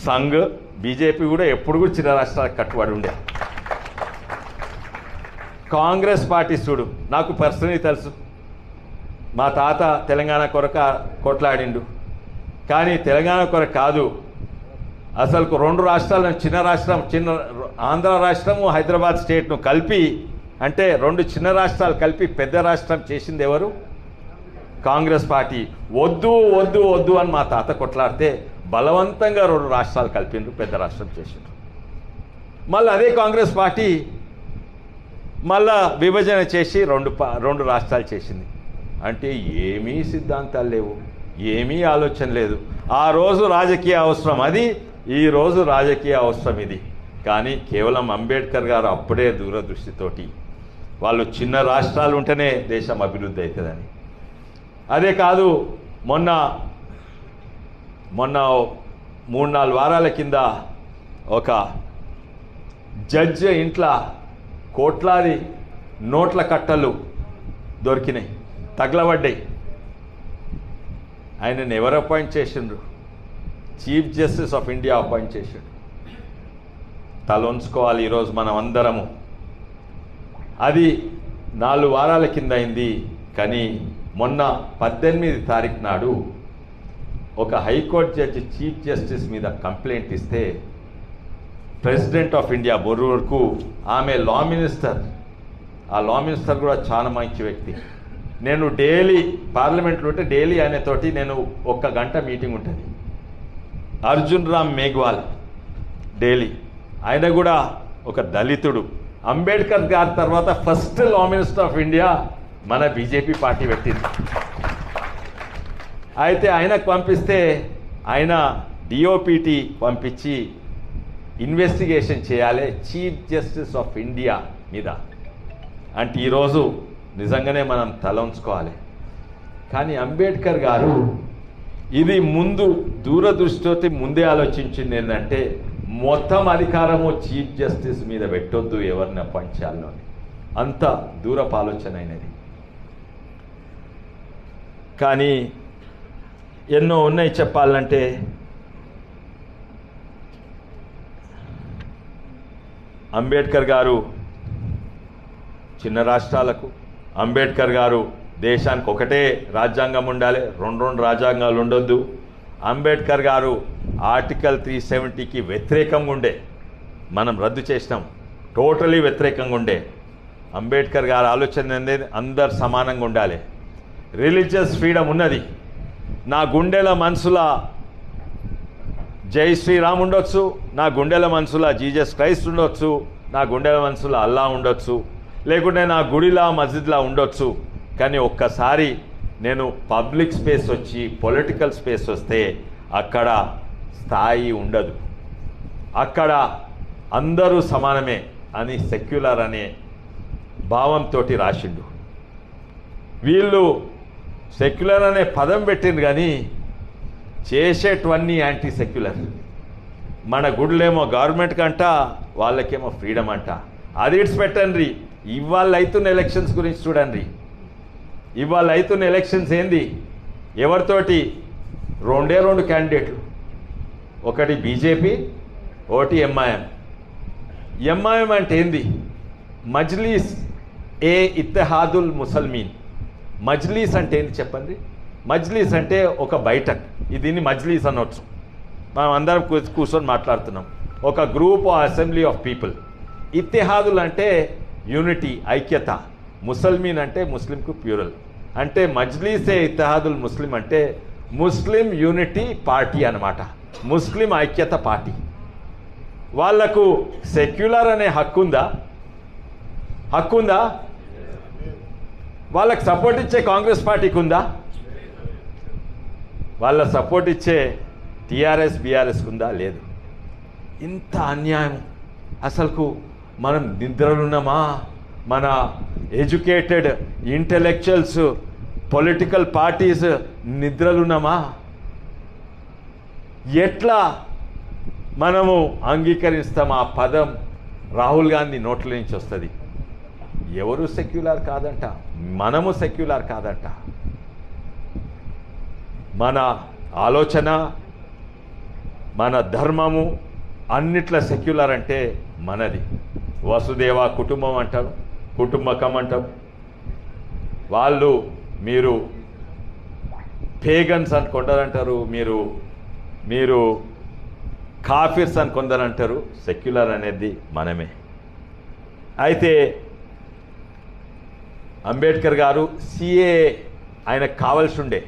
సంఘ్, బీజేపీ కూడా ఎప్పుడు కూడా చిన్న రాష్ట్రాలకు కట్టుబడి ఉండే. కాంగ్రెస్ పార్టీ చూడు, నాకు పర్సనలీ తెలుసు, మా తాత తెలంగాణ కొరకు కొట్లాడిండు. కానీ తెలంగాణ కొరకు కాదు, అసలు 2 రాష్ట్రాలను, చిన్న ఆంధ్ర రాష్ట్రము, హైదరాబాద్ స్టేట్ను కలిపి, అంటే 2 చిన్న రాష్ట్రాలు కలిపి పెద్ద రాష్ట్రం చేసింది ఎవరు? కాంగ్రెస్ పార్టీ. వద్దు వద్దు వద్దు అని మా తాత కొట్లాడితే బలవంతంగా 2 రాష్ట్రాలు కలిపిండ్రు, పెద్ద రాష్ట్రం చేసిండ్రు. మళ్ళీ అదే కాంగ్రెస్ పార్టీ మళ్ళా విభజన చేసి 2 రాష్ట్రాలు చేసింది. అంటే ఏమీ సిద్ధాంతాలు లేవు, ఏమీ ఆలోచన లేదు. ఆ రోజు రాజకీయ అవసరం అది, ఈ రోజు రాజకీయ అవసరం ఇది. కానీ కేవలం అంబేద్కర్ గారు అప్పుడే దూరదృష్టితోటి వాళ్ళు చిన్న రాష్ట్రాలు ఉంటేనే దేశం అభివృద్ధి అవుతుందని. అదే కాదు, మొన్న 3-4 వారాల కింద ఒక జడ్జి ఇంట్లో కోట్లాది నోట్ల కట్టలు దొరికినాయి, తగలబడ్డాయి. ఆయనను ఎవరు అపాయింట్ చేసిండ్రు? Chief justice of India appoint చేసిండు. తలొంచుకోవాలి ఈరోజు మనం అందరము. అది 4 వారాల కింద అయింది. కానీ మొన్న 18 తారీఖు నాడు ఒక హైకోర్టు జడ్జి చీఫ్ జస్టిస్ మీద కంప్లైంట్ ఇస్తే ప్రెసిడెంట్ ఆఫ్ ఇండియా బొరూర్కు ఆమె లా మినిస్టర్, ఆ లా మినిస్టర్ కూడా చాలా మంచి వ్యక్తి. నేను డైలీ పార్లమెంట్లో ఉంటే డైలీ ఆయనతోటి నేను 1 గంట మీటింగ్ ఉంటుంది. అర్జున్ రామ్ మేఘ్వాల్ డైలీ, ఆయన కూడా ఒక దళితుడు. అంబేద్కర్ గారి తర్వాత first law minister of India మన బీజేపీ పార్టీ పెట్టింది. అయితే ఆయనకు పంపిస్తే ఆయన డిఓపిటి పంపించి ఇన్వెస్టిగేషన్ చేయాలి చీఫ్ జస్టిస్ ఆఫ్ ఇండియా మీద. అంటే ఈరోజు నిజంగానే మనం తల ఉంచుకోవాలి. కానీ అంబేద్కర్ గారు ఇది ముందు దూరదృష్టితో ముందే ఆలోచించింది ఏంటంటే మొత్తం అధికారము చీఫ్ జస్టిస్ మీద పెట్టొద్దు, ఎవరిని అపాయింట్ చేయాలో. అంత దూరపు ఆలోచన అయినది. కానీ ఎన్నో ఉన్నాయి చెప్పాలంటే. అంబేద్కర్ గారు చిన్న రాష్ట్రాలకు, అంబేద్కర్ గారు దేశానికి ఒకటే రాజ్యాంగం ఉండాలి, 2 రాజ్యాంగాలు ఉండొద్దు. అంబేద్కర్ గారు ఆర్టికల్ 370కి వ్యతిరేకంగా ఉండే, మనం రద్దు చేసినాం. టోటలీ వ్యతిరేకంగా ఉండే. అంబేద్కర్ గారి ఆలోచన అనేది అందరు సమానంగా ఉండాలి. రిలీజియస్ ఫ్రీడమ్ ఉన్నది. నా గుండెల మనసుల జై శ్రీరామ్ ఉండొచ్చు, నా గుండెల మనసుల జీసస్ క్రైస్ట్ ఉండొచ్చు, నా గుండెల మనసుల అల్లా ఉండొచ్చు, లేకుంటే నా గుడిలా మస్జిద్లా ఉండొచ్చు. కానీ ఒక్కసారి నేను పబ్లిక్ స్పేస్ వచ్చి పొలిటికల్ స్పేస్ వస్తే అక్కడ స్థాయి ఉండదు, అక్కడ అందరూ సమానమే అని సెక్యులర్ అనే భావంతో రాసిండు. వీళ్ళు సెక్యులర్ అనే పదం పెట్టింది కానీ చేసేటివన్నీ యాంటీ సెక్యులర్. మన గుడులేమో గవర్నమెంట్ కంట, వాళ్ళకేమో ఫ్రీడమ్ అంట. అది ఇట్స్ పెట్టండి. ఇవాళ అవుతున్న ఎలక్షన్స్ గురించి చూడండి. ఇవాళ అవుతున్న ఎలక్షన్స్ ఏంది? ఎవరితోటి? 2 క్యాండిడేట్లు, ఒకటి బీజేపీ, ఒకటి ఎంఐఎం. ఎంఐఎం అంటే ఏంది? మజ్లీస్ ఏ ఇత్తెహాదుల్ ముసల్మీన్. మజ్లీస్ అంటే ఏంది చెప్పండి? మజ్లీస్ అంటే ఒక బైఠక్. దీన్ని మజ్లీస్ అనొచ్చు. మనం అందరం కూర్చొని మాట్లాడుతున్నాం, ఒక group assembly of people. Ittehadul అంటే యూనిటీ, ఐక్యత. ముసల్మీన్ అంటే ముస్లింకు ప్యూరల్. అంటే మజ్లీసే ఇత్తెహాదుల్ ముస్లిం అంటే ముస్లిం యూనిటీ పార్టీ అన్నమాట, ముస్లిం ఐక్యత పార్టీ. వాళ్లకు సెక్యులర్ అనే హక్కు ఉందా? హక్కుందా? వాళ్ళకి సపోర్ట్ ఇచ్చే కాంగ్రెస్ పార్టీకి ఉందా? వాళ్ళ సపోర్ట్ ఇచ్చే టీఆర్ఎస్ బీఆర్ఎస్కి ఉందా? లేదు. ఇంత అన్యాయం. అసలుకు మనం నిద్రలున్నామా? మన ఎడ్యుకేటెడ్ ఇంటెలెక్చువల్స్ పొలిటికల్ పార్టీస్ నిద్రలున్నామా? ఎట్లా మనము అంగీకరిస్తాం ఆ పదం? రాహుల్ గాంధీ నోట్ల నుంచి వస్తుంది. ఎవరు సెక్యులర్ కాదంట, మనము సెక్యులర్ కాదంట. మన ఆలోచన, మన ధర్మము అన్నిట్ల సెక్యులర్ అంటే మనది. వసుదేవ కుటుంబం అంటాం, కుటుంబకం అంటాం. వాళ్ళు మీరు పేగన్స్ అని కొందరంటారు, మీరు కాఫిర్స్ అని కొందరంటారు. సెక్యులర్ అనేది మనమే. అయితే అంబేద్కర్ గారు సిఏఏ ఆయనకు కావాల్సి ఉండే.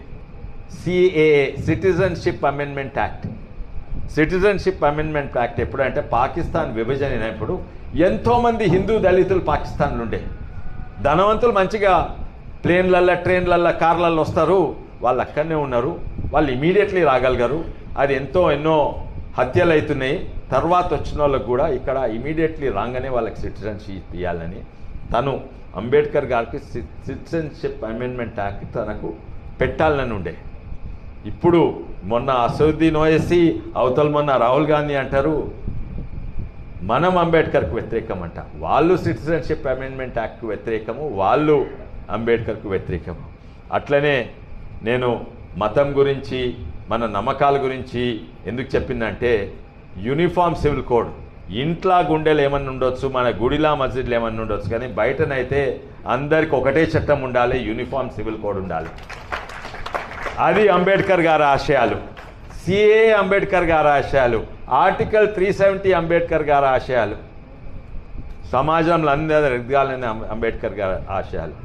CAA citizenship amendment act. Citizenship amendment act ఎప్పుడంటే పాకిస్తాన్ విభజన అయినప్పుడు ఎంతోమంది హిందూ దళితులు పాకిస్తాన్లో ఉండే. ధనవంతులు మంచిగా ప్లేన్లల్లో, ట్రైన్లల్లో, కార్లల్లో వస్తారు. వాళ్ళు అక్కడనే ఉన్నారు, వాళ్ళు ఇమీడియట్లీ రాగలిగారు. అది ఎన్నో హత్యలు అవుతున్నాయి, తర్వాత వచ్చిన వాళ్ళకు కూడా ఇక్కడ ఇమీడియట్లీ రాగానే వాళ్ళకి సిటిజన్షిప్ ఇవ్వాలని తను అంబేద్కర్ గారికి సిటిజన్షిప్ అమెండ్మెంట్ యాక్ట్ తనకు పెట్టాలని ఉండే. ఇప్పుడు మొన్న అసదుద్దీన్ ఓవైసీ అవతల మొన్న రాహుల్ గాంధీ అంటారు మనం అంబేద్కర్కు వ్యతిరేకం అంట. వాళ్ళు సిటిజన్షిప్ అమెండ్మెంట్ యాక్ట్కు వ్యతిరేకము, వాళ్ళు అంబేద్కర్కు వ్యతిరేకము. అట్లనే నేను మతం గురించి మన నమ్మకాల గురించి ఎందుకు చెప్పిందంటే యూనిఫామ్ సివిల్ కోడ్ ఇంట్లో గుండెలు ఏమన్నా ఉండొచ్చు, మన గుడిలా మస్జిద్లు ఏమన్నా ఉండొచ్చు, కానీ బయటనైతే అందరికి ఒకటే చట్టం ఉండాలి, యూనిఫామ్ సివిల్ కోడ్ ఉండాలి. అది అంబేద్కర్ గారి ఆశయాలు. సిఏ అంబేద్కర్ గారి ఆశయాలు, ఆర్టికల్ 370 అంబేద్కర్ గారి ఆశయాలు, సమాజంలో అందరూ ఎదగాలని అంబేద్కర్ గారి ఆశయాలు.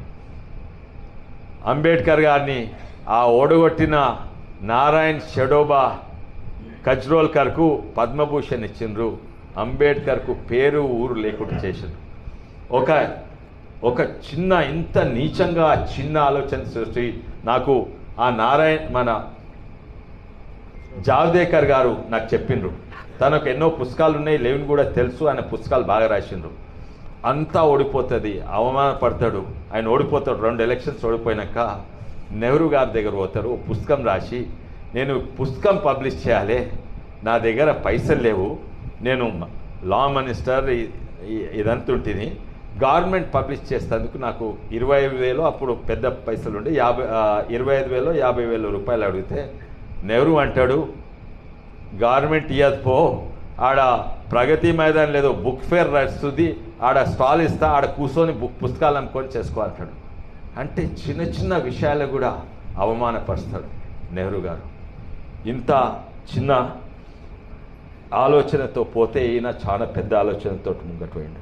అంబేద్కర్ గారిని ఆ ఓడగొట్టిన నారాయణ్ షడోబా కజ్రోల్కర్కు పద్మభూషణ్ ఇచ్చిండ్రు, అంబేద్కర్కు పేరు ఊరు లేకుండా చేసిండ్రు. ఒక చిన్న ఇంత నీచంగా చిన్న ఆలోచన సృష్టి నాకు ఆ మన జావదేకర్ గారు నాకు చెప్పిండ్రు. తనకు ఎన్నో పుస్తకాలు ఉన్నాయి, లేవిని కూడా తెలుసు, ఆయన పుస్తకాలు బాగా రాసిండ్రు. అంతా ఓడిపోతుంది, అవమానపడతాడు, ఆయన ఓడిపోతాడు. 2 ఎలక్షన్స్ ఓడిపోయినాక నెహ్రూ గారి దగ్గర పోతారు, పుస్తకం రాసి నేను పుస్తకం పబ్లిష్ చేయాలి, నా దగ్గర పైసలు లేవు, నేను లా మినిస్టర్ ఇదంతా ఉంటుంది, గవర్నమెంట్ పబ్లిష్ చేసేందుకు నాకు 25,000 అప్పుడు పెద్ద పైసలు ఉండే 25,000 50,000 రూపాయలు అడిగితే నెహ్రూ అంటాడు గవర్నమెంట్ ఇయ్యదు పో, ఆడ ప్రగతి మైదాన్ లేదో బుక్ ఫేర్ నడుస్తుంది, ఆడ స్టాల్ ఇస్తా, ఆడ కూర్చొని పుస్తకాలు అమ్ముకొని చేసుకోవాలంటాడు. అంటే చిన్న చిన్న విషయాలు కూడా అవమానపరుస్తాడు నెహ్రూ గారు. ఇంత చిన్న ఆలోచనతో పోతే ఈయన చాలా పెద్ద ఆలోచనతో ముంగట్పోయిండు.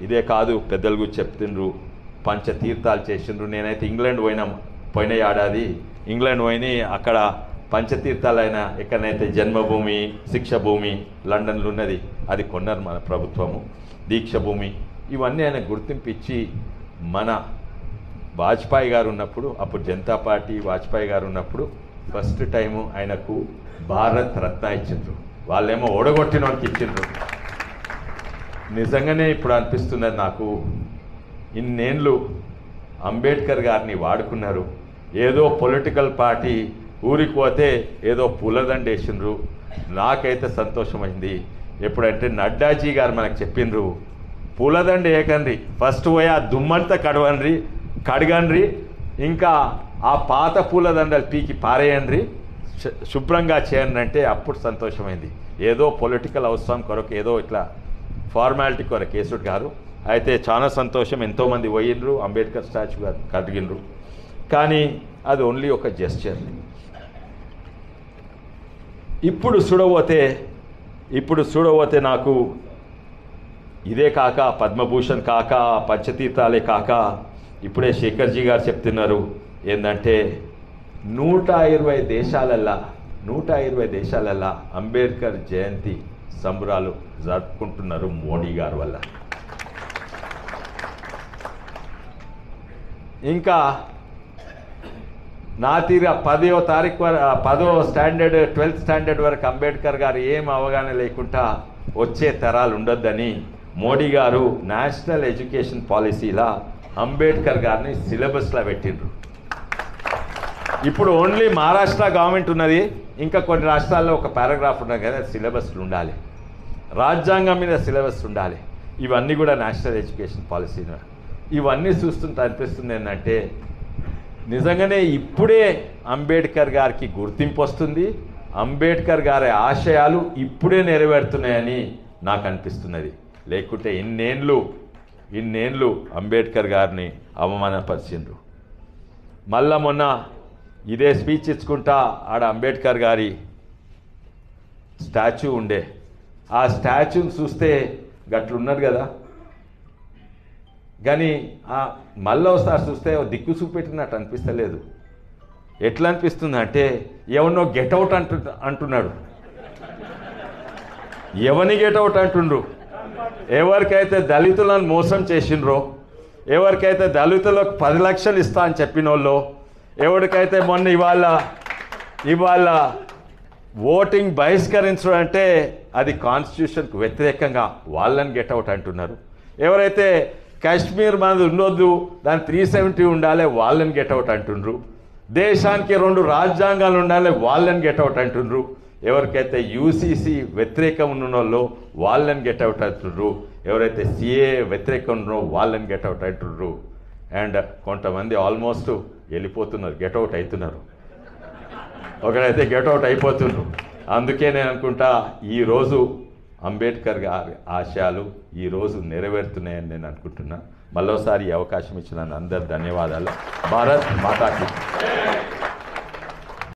ఇదే కాదు, పెద్దలు కూడా చెప్తుండ్రు, పంచతీర్థాలు చేసిండ్రు. నేనైతే ఇంగ్లాండ్ పోయిన ఏడాది ఇంగ్లాండ్ పోయి అక్కడ పంచతీర్థాలు అయినా ఎక్కడైతే జన్మభూమి, శిక్షభూమి లండన్లో ఉన్నది, అది కొన్నారు మన ప్రభుత్వము, దీక్షభూమి, ఇవన్నీ ఆయన గుర్తింపు ఇచ్చి మన వాజ్పేయి గారు ఉన్నప్పుడు, అప్పుడు జనతా పార్టీ వాజ్పేయి గారు ఉన్నప్పుడు ఫస్ట్ టైము ఆయనకు భారత్ రత్న ఇచ్చిండ్రు. వాళ్ళేమో ఓడగొట్టిన వాళ్ళకి ఇచ్చిండ్రు. నిజంగానే ఇప్పుడు అనిపిస్తున్నది నాకు, ఇన్నేళ్ళు అంబేద్కర్ గారిని వాడుకున్నారు. ఏదో పొలిటికల్ పార్టీ ఊరికి పోతే ఏదో పూలదండ వేసిండ్రు. నాకైతే సంతోషమైంది ఎప్పుడంటే నడ్డాజీ గారు మనకు చెప్పిండ్రు, పూలదండ వేయకండి, ఫస్ట్ పోయి ఆ దుమ్మంతా కడగండ్రి, ఇంకా ఆ పాత పూలదండలు పీకి పారేయండి, శుభ్రంగా చేయండి అంటే అప్పుడు సంతోషమైంది. ఏదో పొలిటికల్ అవసరం కొరకు ఏదో ఇట్లా ఫార్మాలిటీ కొరకు కేసుడు గారు అయితే చాలా సంతోషం. ఎంతోమంది పోయిండ్రు, అంబేద్కర్ స్టాచ్యూ కడిగిండ్రు, కానీ అది ఓన్లీ ఒక జెస్చర్. ఇప్పుడు చూడబోతే నాకు ఇదే కాక, పద్మభూషణ్ కాక, పంచతీర్థాలే కాక, ఇప్పుడే శేఖర్జీ గారు చెప్తున్నారు ఏంటంటే 120 దేశాలల్లా అంబేద్కర్ జయంతి సంబరాలు జరుపుకుంటున్నారు మోడీ గారి వల్ల. ఇంకా నా తీరా 10వ తారీఖు 10వ స్టాండర్డ్ 12th స్టాండర్డ్ వరకు అంబేద్కర్ గారు ఏం అవగాహన లేకుండా వచ్చే తరాలు ఉండొద్దని మోడీ గారు నేషనల్ ఎడ్యుకేషన్ పాలసీలా అంబేద్కర్ గారిని సిలబస్లో పెట్టిండ్రు. ఇప్పుడు ఓన్లీ మహారాష్ట్ర గవర్నమెంట్ ఉన్నది, ఇంకా కొన్ని రాష్ట్రాల్లో ఒక పారాగ్రాఫ్ ఉన్నది కదా, సిలబస్లు ఉండాలి, రాజ్యాంగం మీద సిలబస్ ఉండాలి. ఇవన్నీ కూడా నేషనల్ ఎడ్యుకేషన్ పాలసీ. ఇవన్నీ చూస్తుంటే అనిపిస్తుంది ఏంటంటే నిజంగానే ఇప్పుడే అంబేద్కర్ గారికి గుర్తింపు వస్తుంది, అంబేద్కర్ గారి ఆశయాలు ఇప్పుడే నెరవేరుతున్నాయని నాకు అనిపిస్తున్నది. లేకుంటే ఇన్నేళ్ళు అంబేద్కర్ గారిని అవమానపరిచిండ్రు. మళ్ళా మొన్న ఇదే స్పీచ్ ఇచ్చుకుంటా ఆడ అంబేద్కర్ గారి స్టాచ్యూ ఉండే, ఆ స్టాచ్యూని చూస్తే గట్లున్నారు కదా, కానీ మళ్ళీ ఒకసారి చూస్తే దిక్కు చూపెట్టినట్టు అనిపిస్తలేదు. ఎట్లా అనిపిస్తుంది అంటే ఎవరినో గెట్అవుట్ అంటున్నాడు. ఎవరిని గెట్అవుట్ అంటుండ్రు? ఎవరికైతే దళితులను మోసం చేసిండ్రో, ఎవరికైతే దళితులకు 10 లక్షలు ఇస్తా అని చెప్పిన వాళ్ళు, ఎవరికైతే మొన్న ఇవాళ ఓటింగ్ బహిష్కరించడం అంటే అది కాన్స్టిట్యూషన్కు వ్యతిరేకంగా వాళ్ళని గెట్అవుట్ అంటున్నారు. ఎవరైతే కాశ్మీర్ మనది ఉండొద్దు దాని 370 ఉండాలి వాళ్ళని గెట్అవుట్ అంటుండ్రు. దేశానికి 2 రాజ్యాంగాలు ఉండాలి వాళ్ళని గెట్అవుట్ అంటుండ్రు. ఎవరికైతే యూసీసీ వ్యతిరేకం ఉన్న వాళ్ళు వాళ్ళని గెట్అవుట్ అంటుండ్రు. ఎవరైతే సిఏ వ్యతిరేకం ఉన్నారో వాళ్ళని గెట్అవుట్ అంటుండ్రు. అండ్ కొంతమంది ఆల్మోస్ట్ వెళ్ళిపోతున్నారు, గెట్అవుట్ అవుతున్నారు. ఒకరైతే గెట్అవుట్ అయిపోతుండ్రు. అందుకే నేను అనుకుంటా ఈరోజు అంబేద్కర్ గారి ఆశయాలు ఈరోజు నెరవేరుతున్నాయని నేను అనుకుంటున్నా. మరోసారి ఈ అవకాశం ఇచ్చిన అందరు ధన్యవాదాలు. భారత్ మాతాకి.